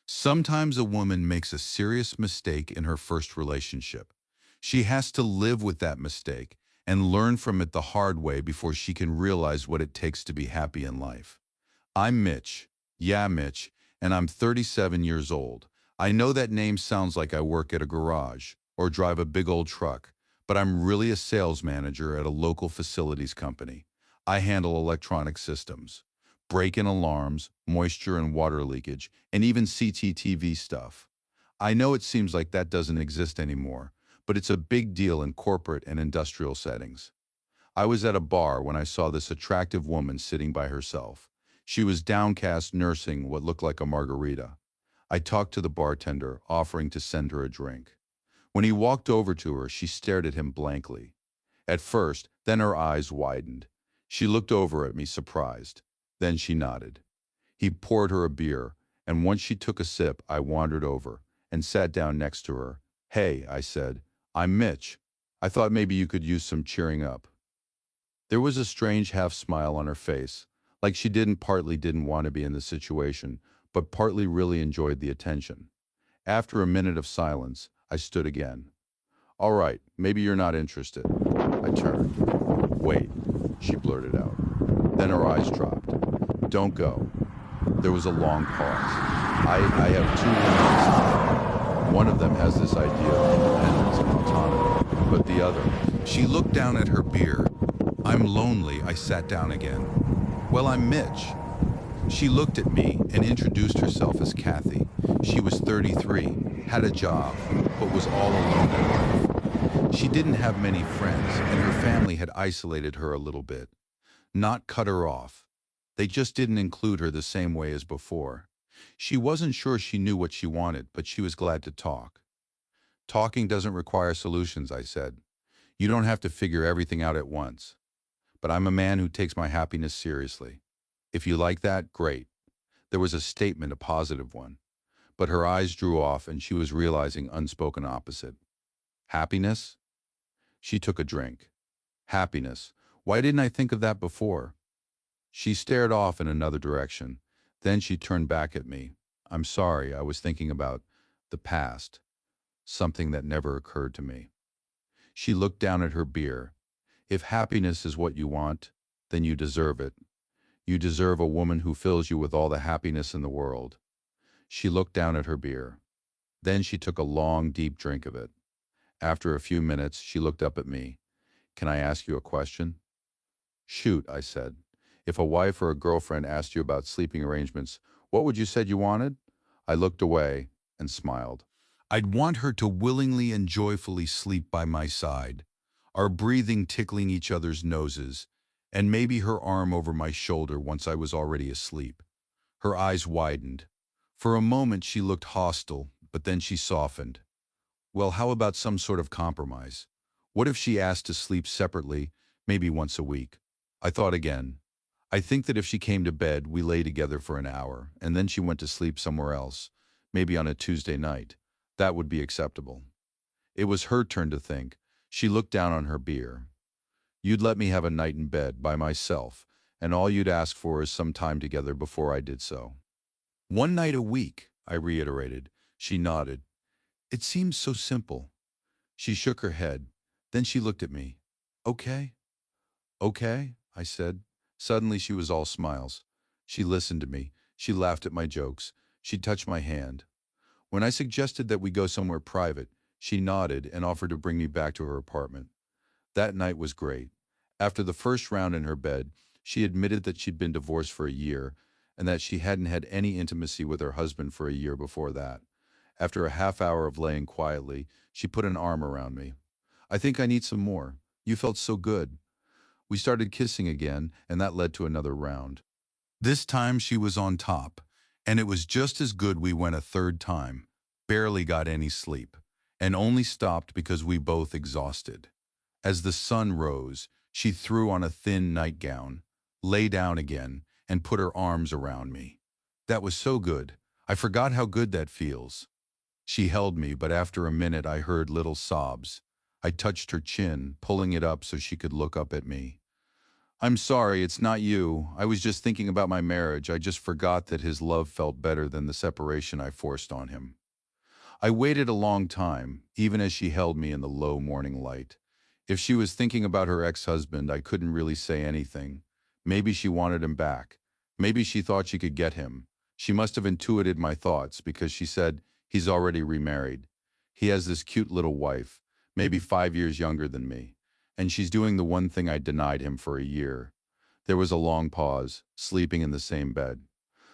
Sometimes a woman makes a serious mistake in her first relationship. She has to live with that mistake and learn from it the hard way before she can realize what it takes to be happy in life. I'm Mitch. Yeah, Mitch, and I'm 37 years old. I know that name sounds like I work at a garage or drive a big old truck, but I'm really a sales manager at a local facilities company. I handle electronic systems, break-in alarms, moisture and water leakage, and even CCTV stuff. I know it seems like that doesn't exist anymore, but it's a big deal in corporate and industrial settings. I was at a bar when I saw this attractive woman sitting by herself. She was downcast nursing what looked like a margarita. I talked to the bartender, offering to send her a drink. When he walked over to her, she stared at him blankly. At first, then her eyes widened. She looked over at me, surprised. Then she nodded. He poured her a beer, and once she took a sip, I wandered over and sat down next to her. "Hey," I said, "I'm Mitch. I thought maybe you could use some cheering up." There was a strange half-smile on her face, like she didn't want to be in the situation, but partly really enjoyed the attention. After a minute of silence, I stood again. "All right, maybe you're not interested." I turned. "Wait," she blurted out. Then her eyes dropped. "Don't go." There was a long pause. I have two roommates. One of them has this idea of independence and autonomy, but the other. She looked down at her beer. "I'm lonely." I sat down again. "Well, I'm Mitch." She looked at me and introduced herself as Kathy. She was 33, had a job, but was all alone in life. She didn't have many friends, and her family had isolated her a little bit. Not cut her off. They just didn't include her the same way as before. She wasn't sure she knew what she wanted, but she was glad to talk. "Talking doesn't require solutions," I said. "You don't have to figure everything out at once. But I'm a man who takes my happiness seriously. If you like that, great." There was a statement, a positive one. But her eyes drew off and she was realizing unspoken opposite. Happiness? She took a drink. Happiness. Why didn't I think of that before? She stared off in another direction. Then she turned back at me. "I'm sorry, I was thinking about the past, something that never occurred to me." She looked down at her beer. "If happiness is what you want, then you deserve it. You deserve a woman who fills you with all the happiness in the world." She looked down at her beer. Then she took a long, deep drink of it. After a few minutes, she looked up at me. "Can I ask you a question?" "Shoot," I said. "If a wife or a girlfriend asked you about sleeping arrangements, what would you said you wanted?" I looked away and smiled. "I'd want her to willingly and joyfully sleep by my side, our breathing tickling each other's noses, and maybe her arm over my shoulder once I was already asleep." Her eyes widened. For a moment she looked hostile, but then she softened. "Well, how about some sort of compromise? What if she asked to sleep separately, maybe once a week?" I thought again. "I think that if she came to bed, we lay together for an hour, and then she went to sleep somewhere else, maybe on a Tuesday night. That would be acceptable." It was her turn to think. She looked down on her beer. "You'd let me have a night in bed by myself, and all you'd ask for is some time together before I did so." "One night a week," I reiterated. She nodded. "It seems so simple." She shook her head. Then she looked at me. "Okay." "Okay," I said. Suddenly she was all smiles. She listened to me. She laughed at my jokes. She touched my hand. When I suggested that we go somewhere private, she nodded and offered to bring me back to her apartment. That night was great. After the first round in her bed, she admitted that she'd been divorced for a year and that she hadn't had any intimacy with her husband for a year before that. After a half hour of laying quietly, she put an arm around me. "I think I need some more. You felt so good." We started kissing again, and that led to another round. This time she was on top, and it was just as good. We went a third time, barely got any sleep, and only stopped because we both exhausted. As the sun rose, she threw on a thin nightgown, lay down again, and put her arms around me. That was so good. I forgot how good that feels. She held me, but after a minute I heard little sobs. I touched her chin, pulling it up so she could look up at me. I'm sorry, it's not you. I was just thinking about my marriage. I just forgot that his love felt better than the separation I forced on him. I waited a long time, even as she held me in the low morning light. If she was thinking about her ex-husband, I couldn't really say anything. Maybe she wanted him back. Maybe she thought she could get him. She must have intuited my thoughts because she said, he's already remarried. He has this cute little wife, maybe 5 years younger than me. And she's doing the one thing I denied him for a year. There was a long pause, sleeping in the same bed.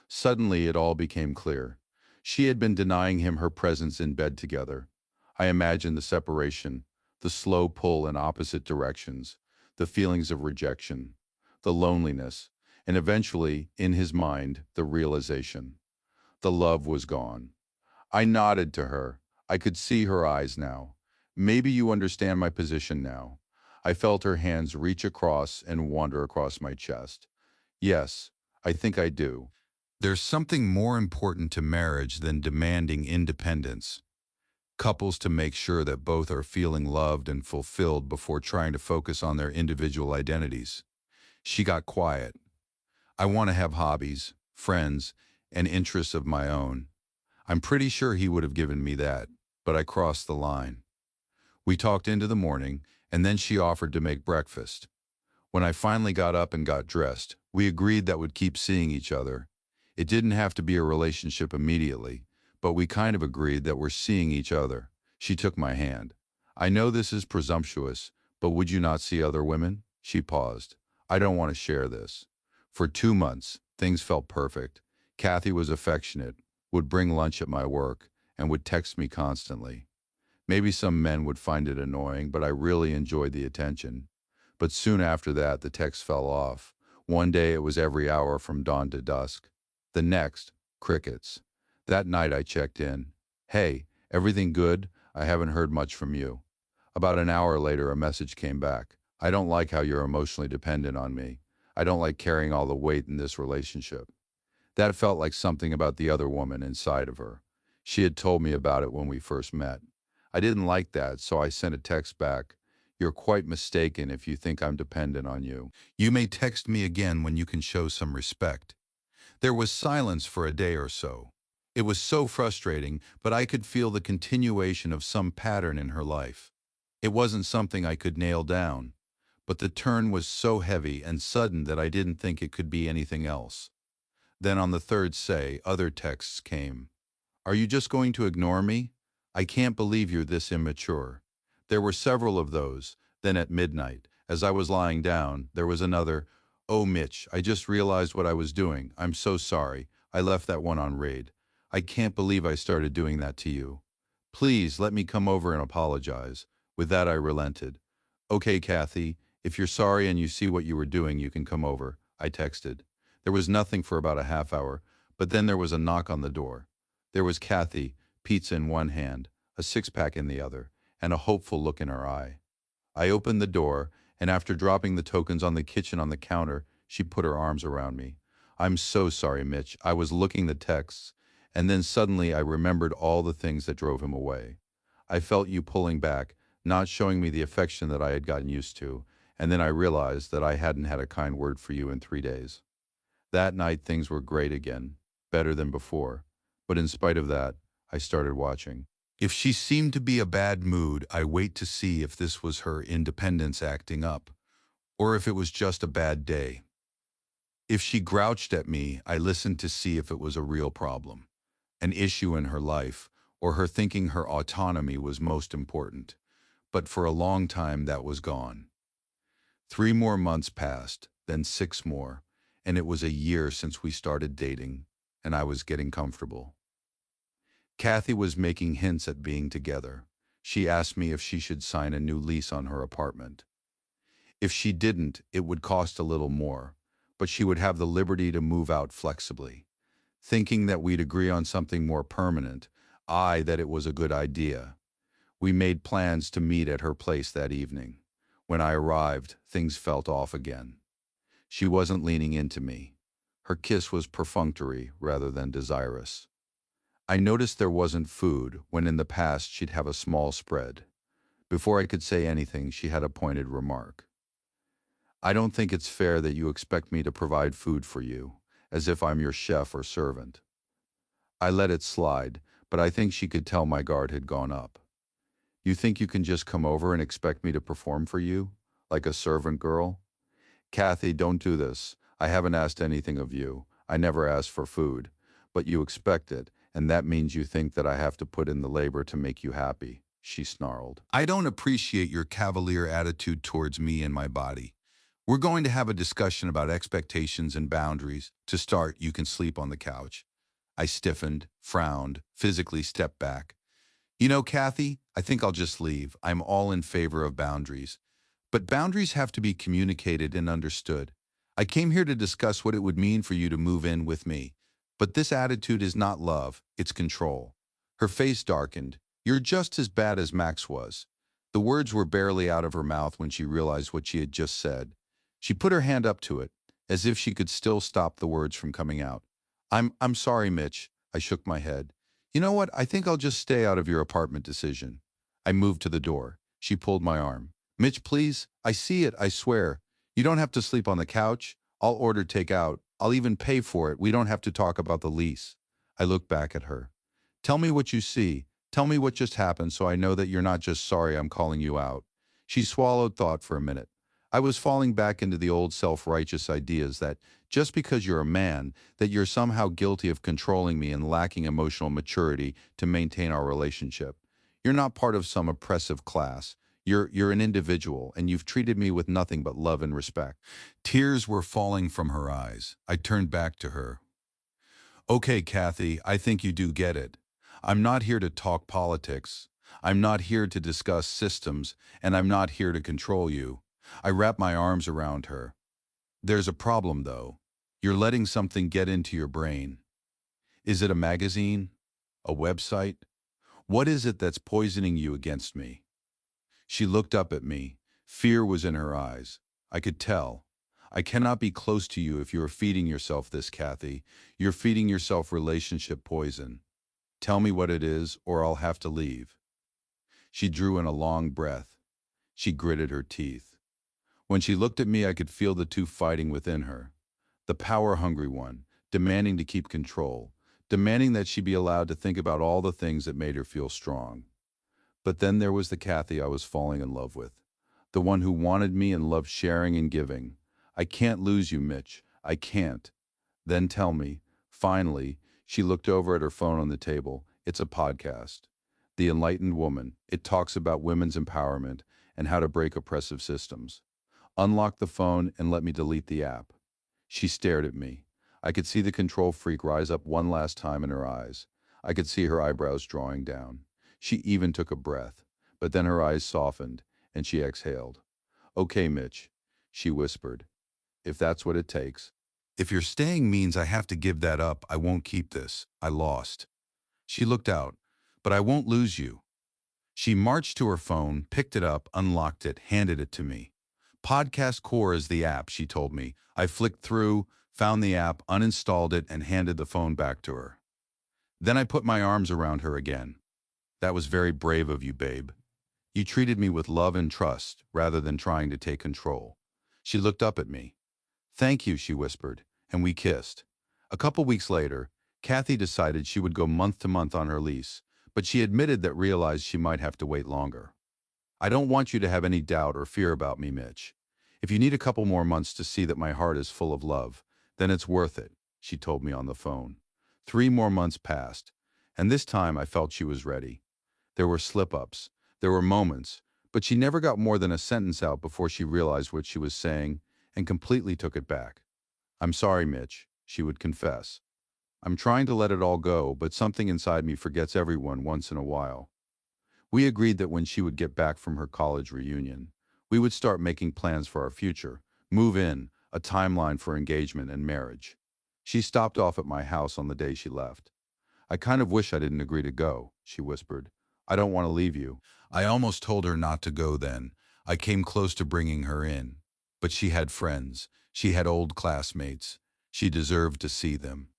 Suddenly, it all became clear. She had been denying him her presence in bed together. I imagined the separation, the slow pull in opposite directions, the feelings of rejection, the loneliness, and eventually, in his mind, the realization. The love was gone. I nodded to her. I could see her eyes now. Maybe you understand my position now. I felt her hands reach across and wander across my chest. Yes, I think I do. There's something more important to marriage than demanding independence. Couples to make sure that both are feeling loved and fulfilled before trying to focus on their individual identities. She got quiet. I want to have hobbies, friends, and interests of my own. I'm pretty sure he would have given me that, but I crossed the line. We talked into the morning, and then she offered to make breakfast. When I finally got up and got dressed, we agreed that we'd keep seeing each other. It didn't have to be a relationship immediately, but we kind of agreed that we're seeing each other. She took my hand. I know this is presumptuous, but would you not see other women? She paused. I don't want to share this. For 2 months, things felt perfect. Kathy was affectionate, would bring lunch at my work, and would text me constantly. Maybe some men would find it annoying, but I really enjoyed the attention. But soon after that, the text fell off. One day it was every hour from dawn to dusk. The next, crickets. That night I checked in. Hey, everything good? I haven't heard much from you. About an hour later, a message came back. I don't like how you're emotionally dependent on me. I don't like carrying all the weight in this relationship. That felt like something about the other woman inside of her. She had told me about it when we first met. I didn't like that, so I sent a text back. You're quite mistaken if you think I'm dependent on you. You may text me again when you can show some respect. There was silence for a day or so. It was so frustrating, but I could feel the continuation of some pattern in her life. It wasn't something I could nail down, but the turn was so heavy and sudden that I didn't think it could be anything else. Then on the third say, other texts came. Are you just going to ignore me? I can't believe you're this immature. There were several of those. Then at midnight, as I was lying down, there was another, oh Mitch, I just realized what I was doing. I'm so sorry. I left that one on read. I can't believe I started doing that to you. Please let me come over and apologize. With that I relented. Okay, Kathy, if you're sorry and you see what you were doing, you can come over, I texted. There was nothing for about a half hour, but then there was a knock on the door. There was Kathy, pizza in one hand, a six-pack in the other, and a hopeful look in her eye. I opened the door, and after dropping the tokens on the kitchen on the counter, she put her arms around me. I'm so sorry, Mitch. I was looking the texts, and then suddenly I remembered all the things that drove him away. I felt you pulling back, not showing me the affection that I had gotten used to, and then I realized that I hadn't had a kind word for you in 3 days. That night things were great again, better than before. But in spite of that, I started watching. If she seemed to be a bad mood, I wait to see if this was her independence acting up, or if it was just a bad day. If she grouched at me, I listened to see if it was a real problem, an issue in her life, or her thinking her autonomy was most important. But for a long time that was gone. 3 more months passed, then 6 more, and it was a year since we started dating, and I was getting comfortable. Kathy was making hints at being together. She asked me if she should sign a new lease on her apartment. If she didn't, it would cost a little more, but she would have the liberty to move out flexibly. Thinking that we'd agree on something more permanent, that it was a good idea. We made plans to meet at her place that evening. When I arrived, things felt off again. She wasn't leaning into me. Her kiss was perfunctory rather than desirous. I noticed there wasn't food when in the past she'd have a small spread. Before I could say anything, she had a pointed remark. I don't think it's fair that you expect me to provide food for you, as if I'm your chef or servant. I let it slide, but I think she could tell my guard had gone up. You think you can just come over and expect me to perform for you? Like a servant girl? Kathy, don't do this. I haven't asked anything of you. I never asked for food. But you expect it, and that means you think that I have to put in the labor to make you happy, she snarled. I don't appreciate your cavalier attitude towards me and my body. We're going to have a discussion about expectations and boundaries. To start, you can sleep on the couch. I stiffened, frowned, physically stepped back. You know, Kathy, I think I'll just leave. I'm all in favor of boundaries. But boundaries have to be communicated and understood. I came here to discuss what it would mean for you to move in with me. But this attitude is not love, it's control. Her face darkened. You're just as bad as Max was. The words were barely out of her mouth when she realized what she had just said. She put her hand up to it, as if she could still stop the words from coming out. I'm sorry, Mitch. I shook my head. You know what? I think I'll just stay out of your apartment decision. I moved to the door. She pulled my arm. Mitch, please. I see it, I swear. You don't have to sleep on the couch. I'll order takeout. I'll even pay for it. We don't have to talk about the lease. I looked back at her. Tell me what you see. Tell me what just happened so I know that you're not just sorry I'm calling you out. She swallowed thought for a minute. I was falling back into the old self-righteous ideas that just because you're a man, that you're somehow guilty of controlling me and lacking emotional maturity to maintain our relationship. You're not part of some oppressive class. You're an individual, and you've treated me with nothing but love and respect. Tears were falling from her eyes. I turned back to her. Okay, Kathy, I think you do get it. I'm not here to talk politics. I'm not here to discuss systems, and I'm not here to control you. I wrapped my arms around her. There's a problem, though. You're letting something get into your brain. Is it a magazine? A website? What is it that's poisoning you against me? She looked up at me. Fear was in her eyes. I could tell. I cannot be close to you if you are feeding yourself this, Kathy. You're feeding yourself relationship poison. Tell me what it is, or I'll have to leave. She drew in a long breath. She gritted her teeth. When she looked at me, I could feel the two fighting within her. The power-hungry one, demanding to keep control, demanding that she be allowed to think about all the things that made her feel strong. But then there was the Kathy I was falling in love with, the one who wanted me and loved sharing and giving. I can't lose you, Mitch. I can't. Then tell me, finally, she looked over at her phone on the table. It's a podcast. The Enlightened Woman. It talks about women's empowerment and how to break oppressive systems. Unlock the phone and let me delete the app. She stared at me. I could see the control freak rise up one last time in her eyes. I could see her eyebrows drawing down. She even took a breath, but then her eyes softened, and she exhaled. Okay, Mitch, she whispered, if that's what it takes. If your staying means I have to give that up, I won't keep this. I lost. She looked out. But I won't lose you. She marched to her phone, picked it up, unlocked it, handed it to me. Podcast Core is the app, she told me. I flicked through, found the app, uninstalled it, and handed the phone back to her. Then I put my arms around her again. That was very brave of you, babe. You treated me with love and trust, rather than trying to take control. She looked up at me. Thank you, she whispered, and we kissed. A couple weeks later, Kathy decided she would go month to month on her lease, but she admitted that realized she might have to wait longer. I don't want you to have any doubt or fear about me, Mitch. If you need a couple more months to see that my heart is full of love, then it's worth it, she told me on the phone. 3 more months passed, and this time I felt she was ready. There were slip-ups, there were moments, but she never got more than a sentence out before she realized what she was saying and completely took it back. I'm sorry, Mitch, she would confess. I'm trying to let it all go, but something inside me forgets everyone once in a while. We agreed that when she would get back from her college reunion, we would start making plans for our future, move in, a timeline for engagement and marriage. She stopped off at my house on the day she left. I kind of wish I didn't agree to go, she whispered. I don't want to leave you. I almost told her not to go then. I came close to bringing her in. But she had friends. She had old classmates. She deserved to see them.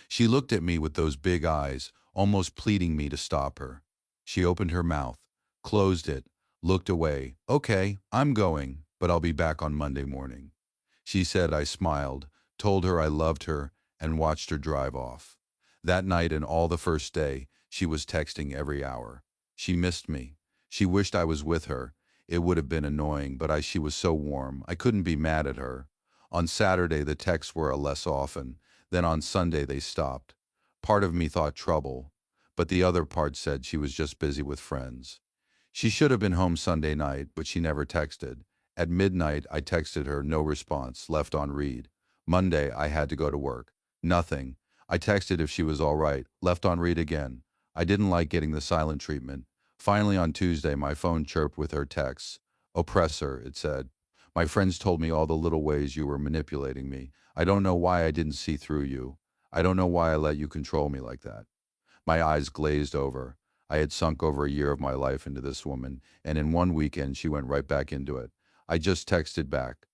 She looked at me with those big eyes, almost pleading me to stop her. She opened her mouth, closed it, looked away. Okay, I'm going, but I'll be back on Monday morning. She said. I smiled, told her I loved her, and watched her drive off. That night and all the first day, she was texting every hour. She missed me. She wished I was with her. It would have been annoying, but she was so warm. I couldn't be mad at her. On Saturday, the texts were less often. Then on Sunday, they stopped. Part of me thought trouble, but the other part said she was just busy with friends. She should have been home Sunday night, but she never texted. At midnight, I texted her, no response, left on read. Monday, I had to go to work. Nothing. I texted if she was all right, left on read again. I didn't like getting the silent treatment. Finally, on Tuesday, my phone chirped with her texts. Oppressor, it said. My friends told me all the little ways you were manipulating me. I don't know why I didn't see through you. I don't know why I let you control me like that. My eyes glazed over. I had sunk over a year of my life into this woman, and in one weekend she went right back into it. I just texted back,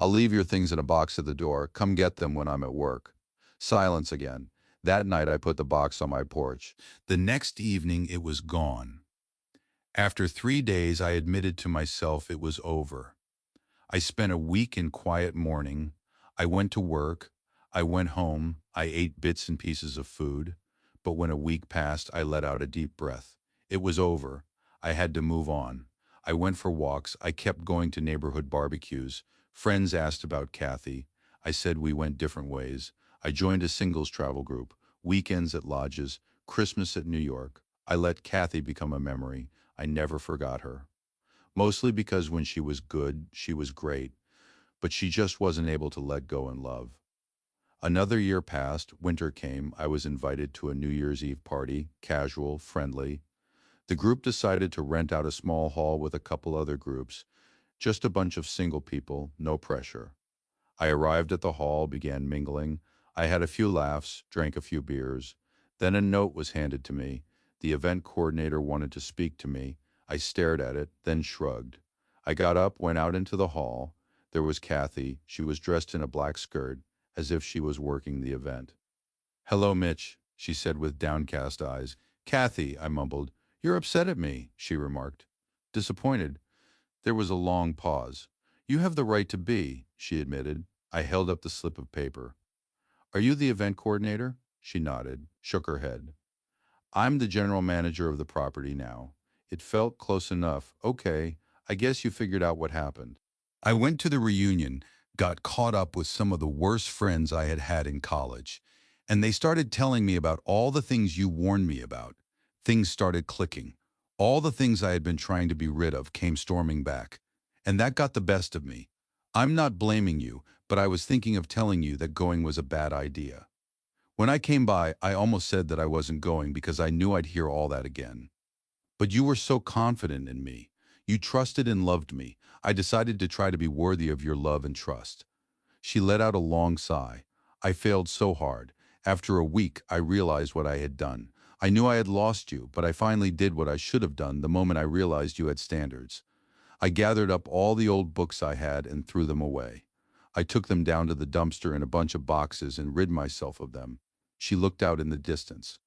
I'll leave your things in a box at the door. Come get them when I'm at work. Silence again. That night I put the box on my porch. The next evening it was gone. After 3 days I admitted to myself it was over. I spent a week in quiet mourning. I went to work. I went home. I ate bits and pieces of food. But when a week passed, I let out a deep breath. It was over. I had to move on. I went for walks. I kept going to neighborhood barbecues. Friends asked about Kathy. I said we went different ways. I joined a singles travel group, weekends at lodges, Christmas at New York. I let Kathy become a memory. I never forgot her. Mostly because when she was good, she was great, but she just wasn't able to let go and love. Another year passed, winter came, I was invited to a New Year's Eve party, casual, friendly. The group decided to rent out a small hall with a couple other groups, just a bunch of single people, no pressure. I arrived at the hall, began mingling. I had a few laughs, drank a few beers. Then a note was handed to me. The event coordinator wanted to speak to me. I stared at it, then shrugged. I got up, went out into the hall. There was Kathy. She was dressed in a black skirt, as if she was working the event. Hello, Mitch, she said with downcast eyes. Kathy, I mumbled. You're upset at me, she remarked. Disappointed. There was a long pause. You have the right to be, she admitted. I held up the slip of paper. Are you the event coordinator? She nodded, shook her head. I'm the general manager of the property now. It felt close enough. Okay, I guess you figured out what happened. I went to the reunion, got caught up with some of the worst friends I had had in college, and they started telling me about all the things you warned me about. Things started clicking. All the things I had been trying to be rid of came storming back, and that got the best of me. I'm not blaming you, but I was thinking of telling you that going was a bad idea. When I came by, I almost said that I wasn't going because I knew I'd hear all that again. But you were so confident in me. You trusted and loved me. I decided to try to be worthy of your love and trust. She let out a long sigh. I failed so hard. After a week, I realized what I had done. I knew I had lost you, but I finally did what I should have done the moment I realized you had standards. I gathered up all the old books I had and threw them away. I took them down to the dumpster in a bunch of boxes and rid myself of them. She looked out in the distance.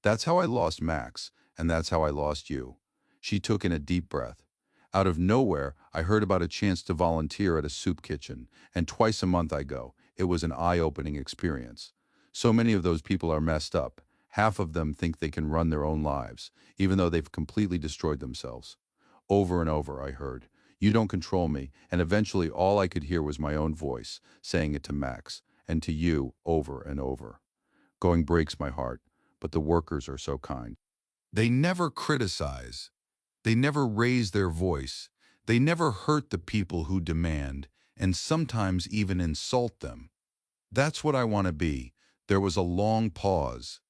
That's how I lost Max, and that's how I lost you. She took in a deep breath. Out of nowhere, I heard about a chance to volunteer at a soup kitchen, and twice a month I go. It was an eye-opening experience. So many of those people are messed up. Half of them think they can run their own lives, even though they've completely destroyed themselves. Over and over, I heard, you don't control me, and eventually all I could hear was my own voice, saying it to Max, and to you over and over. Going breaks my heart, but the workers are so kind. They never criticize. They never raise their voice. They never hurt the people who demand, and sometimes even insult them. That's what I want to be. There was a long pause.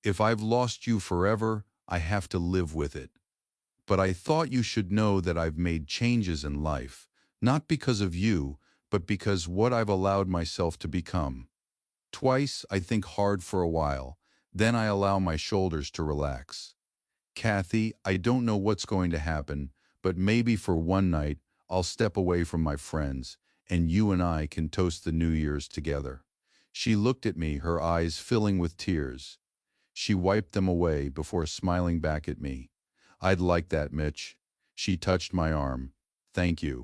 If I've lost you forever, I have to live with it. But I thought you should know that I've made changes in life, not because of you, but because what I've allowed myself to become. Twice, I think hard for a while. Then I allow my shoulders to relax. Kathy, I don't know what's going to happen, but maybe for one night, I'll step away from my friends, and you and I can toast the New Year's together. She looked at me, her eyes filling with tears. She wiped them away before smiling back at me. I'd like that, Mitch. She touched my arm. Thank you.